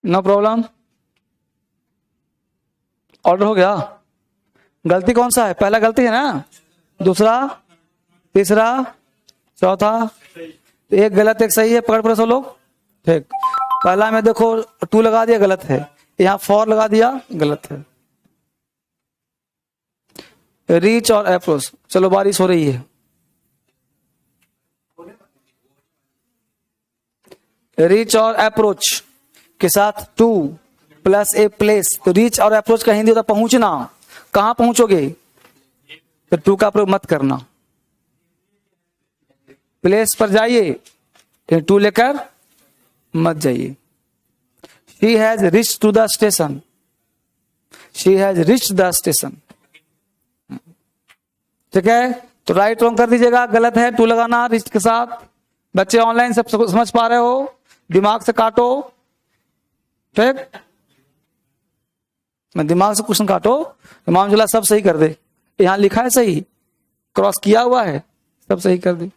No problem. ऑर्डर हो गया। गलती कौन सा है? पहला गलती है ना, दूसरा, तीसरा, चौथा। एक गलत एक सही है, पकड़ पड़े सब लोग। ठीक, पहला में देखो 2 लगा दिया, गलत है। यहां फॉर लगा दिया, गलत है। रीच और अप्रोच, चलो बारिश हो रही है। रीच और अप्रोच के साथ टू प्लस ए प्लेस, तो रीच और अप्रोच का हिंदी होता पहुंचना। कहां पहुंचोगे, तो टू का प्रयोग मत करना। प्लेस पर जाइए, टू लेकर मत जाइए। She has reach to the station, she has reach the station. ठीक है, तो राइट रॉन्ग कर दीजिएगा। गलत है टू लगाना रिच के साथ। बच्चे ऑनलाइन सब समझ पा रहे हो, दिमाग से काटो। ठीक, मैं दिमाग से क्वेश्चन काटो, इमाम जुला सब सही कर दे। यहां लिखा है सही, क्रॉस किया हुआ है, सब सही कर दे।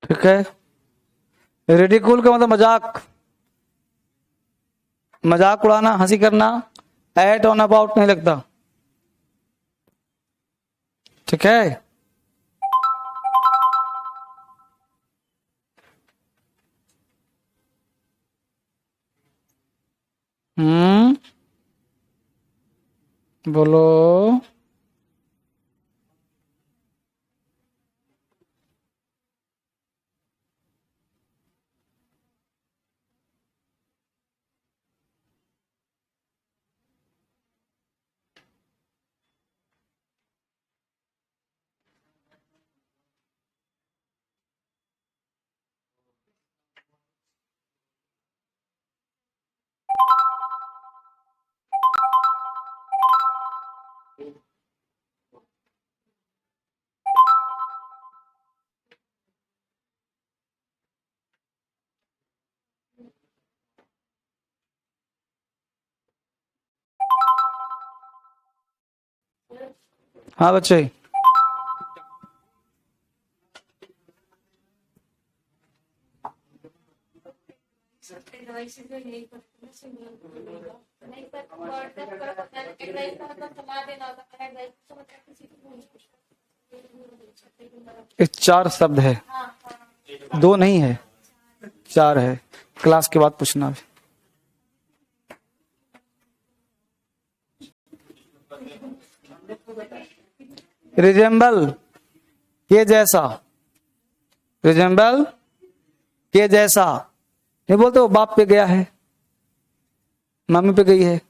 ठीक है, रेडिकुल का मतलब मजाक, मजाक उड़ाना, हंसी करना। एट ऑन अबाउट नहीं लगता। ठीक है, बोलो। हाँ बच्चे, ये चार शब्द है, दो नहीं है, चार है। क्लास के बाद पूछना। रिजेंबल के जैसा, रिजेंबल के जैसा नहीं बोलते, वो बाप पे गया है, मम्मी पे गई है।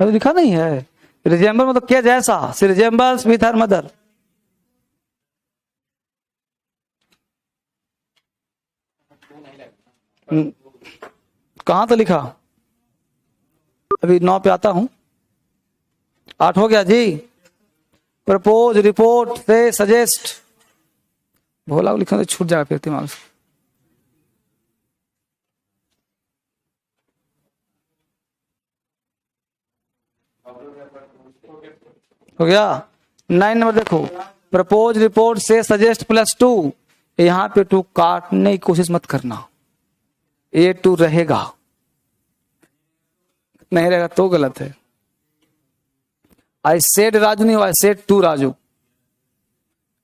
अरे लिखा नहीं है। रिजेंबल मतलब क्या जैसा, सी रिजेंबल्स विथ हर मदर। कहां तो लिखा, अभी 9 पे आता हूं। 8 हो गया जी। प्रपोज, रिपोर्ट, से, सजेस्ट। भोला को लिखना तो छूट जाएगा फिर दिमाग से। हो गया। 9 नंबर देखो, प्रपोज, रिपोर्ट, से, सजेस्ट प्लस 2। यहां पे 2 काटने की कोशिश मत करना, ये 2 रहेगा, नहीं रहेगा तो गलत है। आई सेड राजू नहीं, आई सेड टू राजू।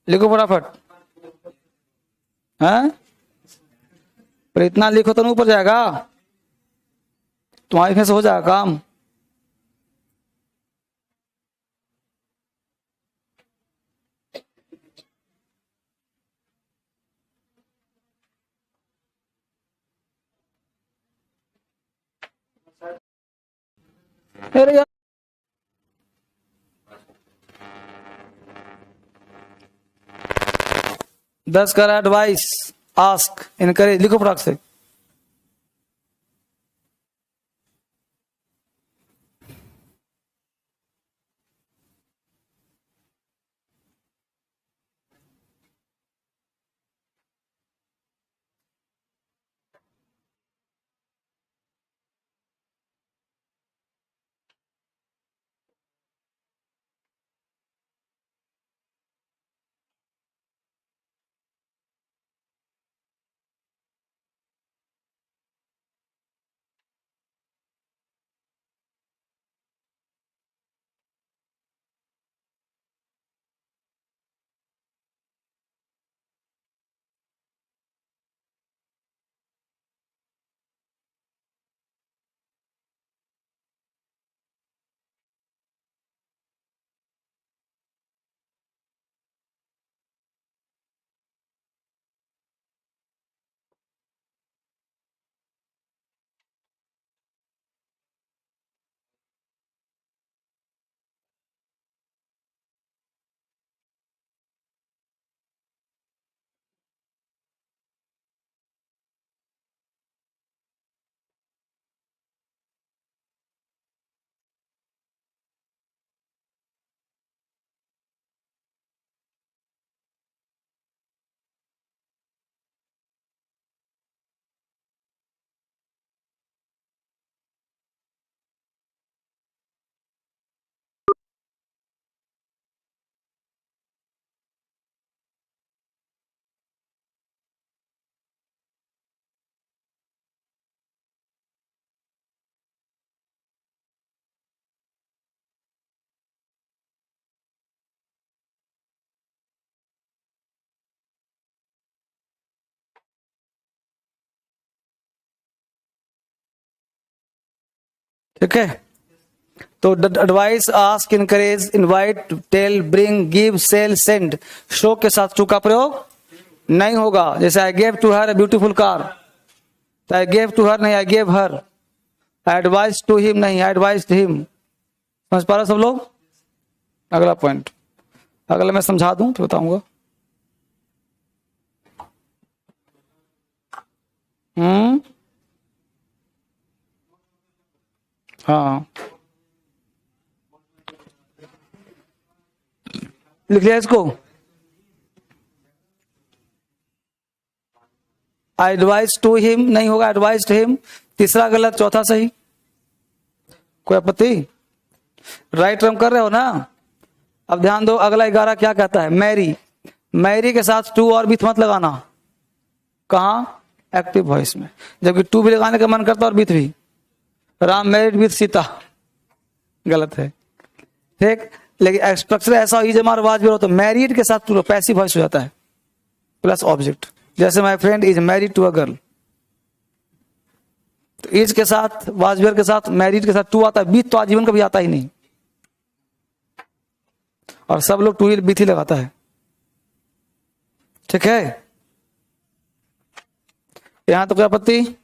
लिखो फटाफट। हैं? पर इतना लिखो तो नहीं ऊपर जाएगा, तुम्हारी फिर से हो जाएगा काम। अरे यार, दस कर एडवाइस, आस्क, इनकरेज, लिखो फटाक से। ठीक है, तो advice, ask, encourage, invite, tell, bring, give, sell, send, show के साथ टू का प्रयोग नहीं होगा। जैसे I gave to her a beautiful car, तो आई गेव टू हर नहीं, I gave her. I advice to him नहीं, आई एडवाइस्ड हिम। समझ पा रहे सब लोग? अगला पॉइंट, अगला मैं समझा दूं तो बताऊंगा। हाँ, लिख लिया इसको। आई एडवाइस टू हिम नहीं होगा, एडवाइस्ड हिम। तीसरा गलत, चौथा सही। कोई आपत्ति? राइट टर्म कर रहे हो ना? अब ध्यान दो, अगला 11 क्या कहता है? मैरी। मैरी के साथ टू और विथ मत लगाना। कहा? एक्टिव वॉइस में। जबकि टू भी लगाने का मन करता और विथ भी। राम मैरिड विथ सीता, गलत है। ठीक, लेकिन स्ट्रक्चर ऐसा ही जमा आवाज भी हो तो मैरिड के साथ टू पैसिव वॉइस हो जाता है प्लस ऑब्जेक्ट। जैसे my friend is married to a girl, तो इज के साथ, वाजवेयर के साथ, मैरिड के साथ टू आता है। बीत तो आजीवन कभी आता ही नहीं, और सब लोग टू बीत ही लगाता है। ठीक है, यहां तो कोई आपत्ति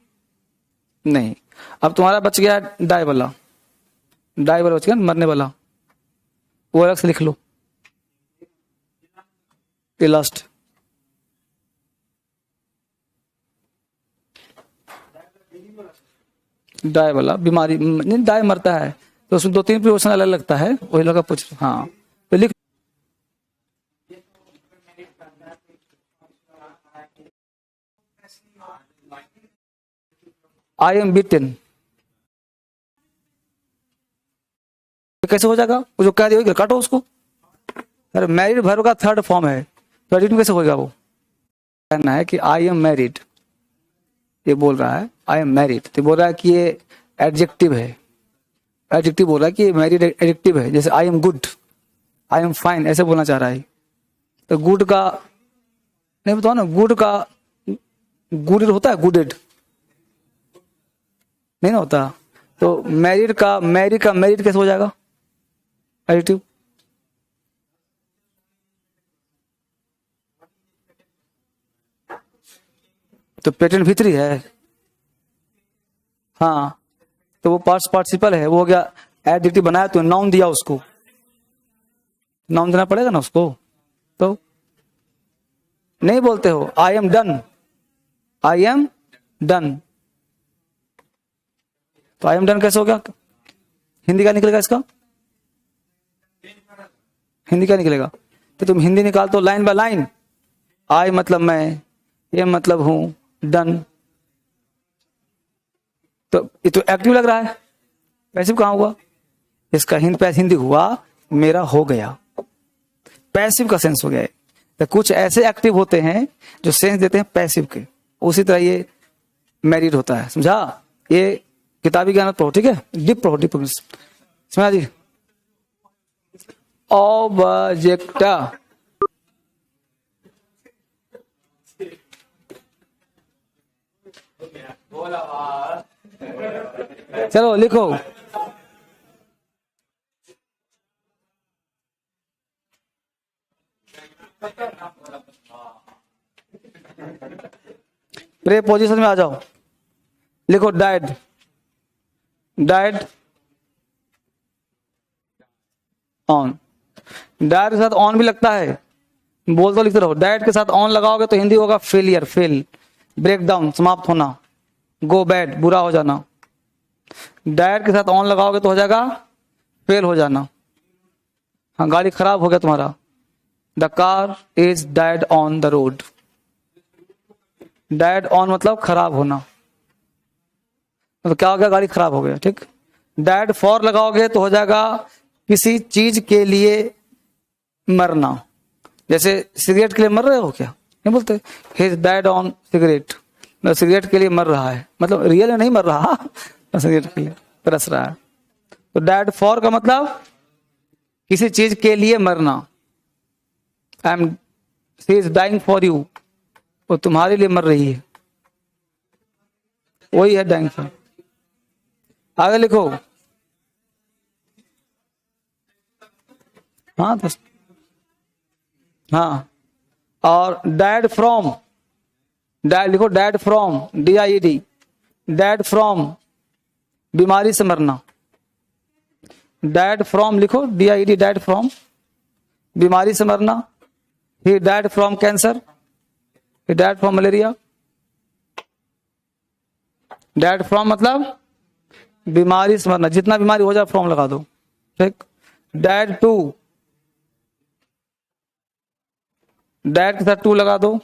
नहीं। अब तुम्हारा बच गया डाई वाला, डाई वाला बच गया, मरने वाला, वो अलग से लिख लो। ये लास्ट, डाई वाला बीमारी नहीं, डाई मरता है तो उसमें 2-3 प्रिपोजिशन अलग लगता है, वही लगा पूछ। हाँ, तो लिख। आई एम बीटन, कैसे हो जाएगा? वो जो कह रही होगी काटो उसको। अरे मैरिड वर्ब का थर्ड फॉर्म है, तो एडिट में कैसे होगा? वो कहना है कि आई एम मैरिड, ये बोल रहा है आई एम मैरिड, तो बोल रहा है कि ये एडजेक्टिव है, एडजेक्टिव बोल रहा है कि मैरिड एडजेक्टिव है, जैसे I am good, I am fine, ऐसे बोलना चाह रहा है। तो गुड का नहीं बताओ ना, गुड का गुडेड होता है, गुडेड नहीं ना होता। तो मैरिड का मैरिड कैसे हो जाएगा एडजेक्टिव? तो प्रेजेंट भी है। हाँ, तो वो पास्ट पार्टिसिपल है, वो हो गया। एडजेक्टिव बनाया तो नाउन दिया, उसको नाउन देना पड़ेगा ना उसको। तो नहीं बोलते हो I am done, I am done, तो आई एम डन कैसे हो गया? हिंदी क्या निकलेगा इसका? हिंदी क्या निकलेगा? तो तुम हिंदी निकाल तो लाइन बाय लाइन, आई मतलब मैं, ये मतलब हूं, डन। तो ये तो एक्टिव लग रहा है, पैसिव कहां हुआ इसका? हिंदी हुआ मेरा हो गया, पैसिव का सेंस हो गया है। तो कुछ ऐसे एक्टिव होते हैं जो सेंस देते हैं पैसिव के, उसी तरह ये मैरिड होता है, समझा? ये किताबी ज्ञान पढ़ो, ठीक है? डीप पढ़ो, डीप समझा जी। ऑब्जेक्ट, चलो लिखो। प्रेपोजिशन में आ जाओ, लिखो डाइड, डाइड ऑन। डाइड के साथ ऑन भी लगता है, बोल तो लिखते रहो। डाइड के साथ ऑन लगाओगे तो हिंदी होगा फेलियर, फेल, ब्रेक डाउन, समाप्त होना, गो बैड, बुरा हो जाना। डाइड के साथ ऑन लगाओगे तो हो जाएगा फेल हो जाना। हाँ, गाड़ी खराब हो गया तुम्हारा, the car is died on the road. Died on मतलब खराब होना, तो क्या हो गया? गाड़ी खराब हो गया, ठीक। डाइड फॉर लगाओगे तो हो जाएगा किसी चीज के लिए मरना, जैसे सिगरेट के लिए मर रहे हो क्या? नहीं बोलते he is died on cigarette, cigarette के लिए मर रहा है, मतलब रियल में नहीं मर रहा, सिगरेट के लिए तरस रहा है। तो डाइड फॉर का मतलब किसी चीज के लिए मरना। I am, she is dying for you, वो तुम्हारे लिए मर रही है, वही है डाइंग फॉर। आगे लिखो। हाँ तो हाँ, और डैड फ्रॉम, डैड लिखो, died from, DIED, died from बीमारी से मरना। डैड फ्रॉम लिखो, DIED, डैड फ्रॉम बीमारी से मरना। He died from cancer, he died from malaria. Died from मतलब बीमारी से मरना, जितना बीमारी हो जाए फ्रॉम लगा दो, ठीक। डैड टू, डैड के साथ टू लगा दो,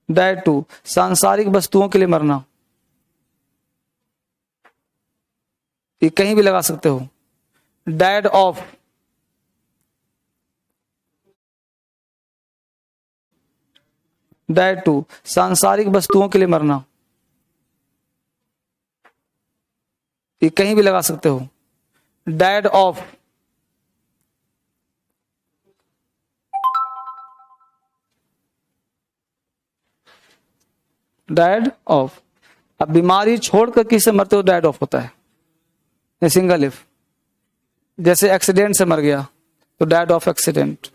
डैड टू सांसारिक वस्तुओं के लिए मरना, ये कहीं भी लगा सकते हो। डैड ऑफ, डैड टू सांसारिक वस्तुओं के लिए मरना, ये कहीं भी लगा सकते हो। Dad of, dad of. अब बीमारी छोड़कर किससे मरते हो, डैड ऑफ होता है। सिंगल इफ, जैसे एक्सीडेंट से मर गया तो डैड ऑफ एक्सीडेंट,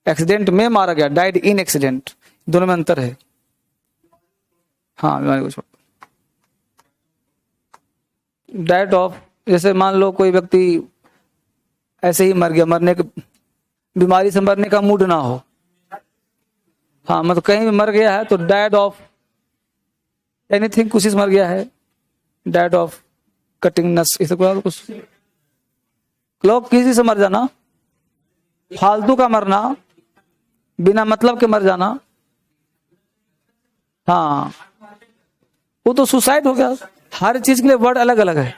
एक्सीडेंट में मारा गया, डाइड इन एक्सीडेंट, दोनों में अंतर है। हाँ, बीमारी को छोड़, डैड ऑफ, जैसे मान लो कोई व्यक्ति ऐसे ही मर गया, मरने के, बीमारी से मरने का मूड ना हो, हाँ मतलब कहीं भी मर गया है तो डैड ऑफ एनीथिंग, कुछ मर गया है, डैड ऑफ कटिंग नस, इसे कुछ लोग किसी से मर जाना, फालतू का मरना, बिना मतलब के मर जाना, हाँ वो तो सुसाइड हो गया। हर चीज के लिए वर्ड अलग अलग है।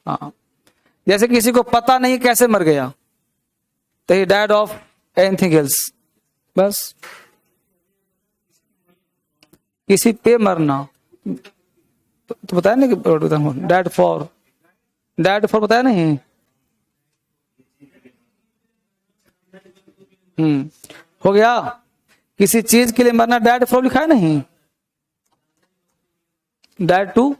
हाँ, जैसे किसी को पता नहीं कैसे मर गया तो he died of anything else, बस। किसी पे मरना तो बताया ना कि डैड फॉर डैड फॉर बताया नहीं? हो गया। किसी चीज के लिए मरना डैड फॉर लिखा है नहीं? डैड टू,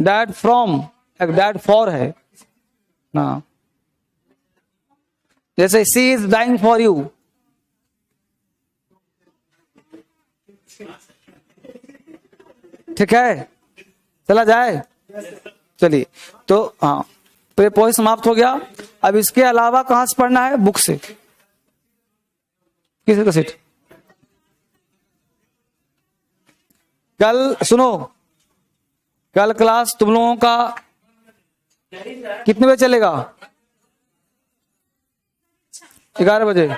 डैड फ्रॉम, एक डैड फॉर है ना। जैसे सी इज डाइंग फॉर यू, ठीक है, चला जाए। चलिए, तो हाँ, प्रेपोजिशन समाप्त हो गया। अब इसके अलावा कहां से पढ़ना है? बुक से। किस सीट? कल सुनो, कल क्लास तुम लोगों का कितने बजे चलेगा? 11 बजे।